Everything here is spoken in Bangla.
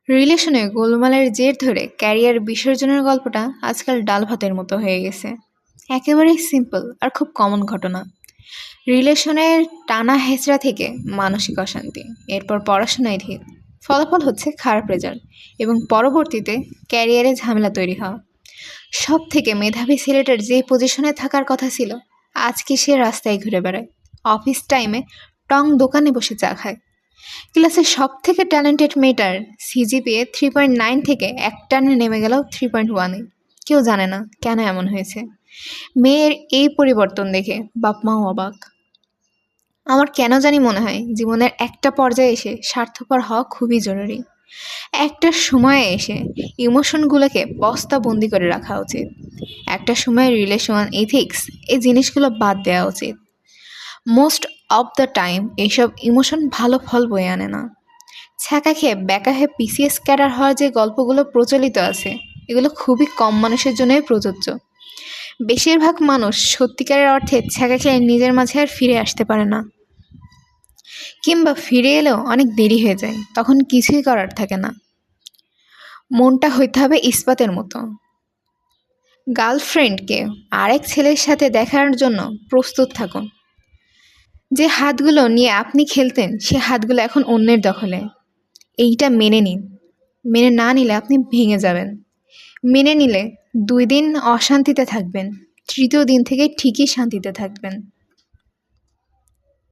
রিলেশনে গোলমালের জের ধরে ক্যারিয়ার বিসর্জনের গল্পটা আজকাল ডাল ভাতের মতো হয়ে গেছে। একেবারেই সিম্পল আর খুব কমন ঘটনা। রিলেশনের টানা হেঁচড়া থেকে মানসিক অশান্তি, এরপর পড়াশোনায় ধীর, ফলাফল হচ্ছে খারাপ রেজাল্ট এবং পরবর্তীতে ক্যারিয়ারে ঝামেলা তৈরি হওয়া। সব থেকে মেধাবী ছেলেটার যে পজিশনে থাকার কথা ছিল, আজকে সে রাস্তায় ঘুরে বেড়ায়, অফিস টাইমে টং দোকানে বসে চা খায়। ক্লাসের সব থেকে ট্যালেন্টেড মেয়েটার সিজিপিএ 3.9 থেকে একটানে নেমে গেল 3.1-এ। কেউ জানে না কেন এমন হয়েছে। মেয়ের এই পরিবর্তন দেখে বাপ মাও অবাক। আমার কেন জানি মনে হয় জীবনের একটা পর্যায়ে এসে স্বার্থপর হওয়া খুবই জরুরি। একটা সময়ে এসে ইমোশনগুলোকে বস্তাবন্দি করে রাখা উচিত। একটা সময় রিলেশন, এথিক্স এই জিনিসগুলো বাদ দেওয়া উচিত। মোস্ট অফ দ্য টাইম এইসব ইমোশন ভালো ফল বয়ে আনে না। ছ্যাঁকা খেয়ে ব্যাকা হয়ে পিসিএস ক্যাডার হওয়ার যে গল্পগুলো প্রচলিত আছে, এগুলো খুবই কম মানুষের জন্যই প্রযোজ্য। বেশিরভাগ মানুষ সত্যিকারের অর্থে ছ্যাঁকা খেয়ে নিজের মাঝে আর ফিরে আসতে পারে না, কিংবা ফিরে এলেও অনেক দেরি হয়ে যায়, তখন কিছুই করার থাকে না। মনটা হইতে হবে ইস্পাতের মতো। গার্লফ্রেন্ডকে আরেক ছেলের সাথে দেখার জন্য প্রস্তুত থাকুন। যে হাতগুলো নিয়ে আপনি খেলতেন, সে হাতগুলো এখন অন্যের দখলে। এইটা মেনে নিন। মেনে না নিলে আপনি ভেঙে যাবেন। মেনে নিলে 2 দিন অশান্তিতে থাকবেন, তৃতীয় দিন থেকে ঠিকই শান্তিতে থাকবেন।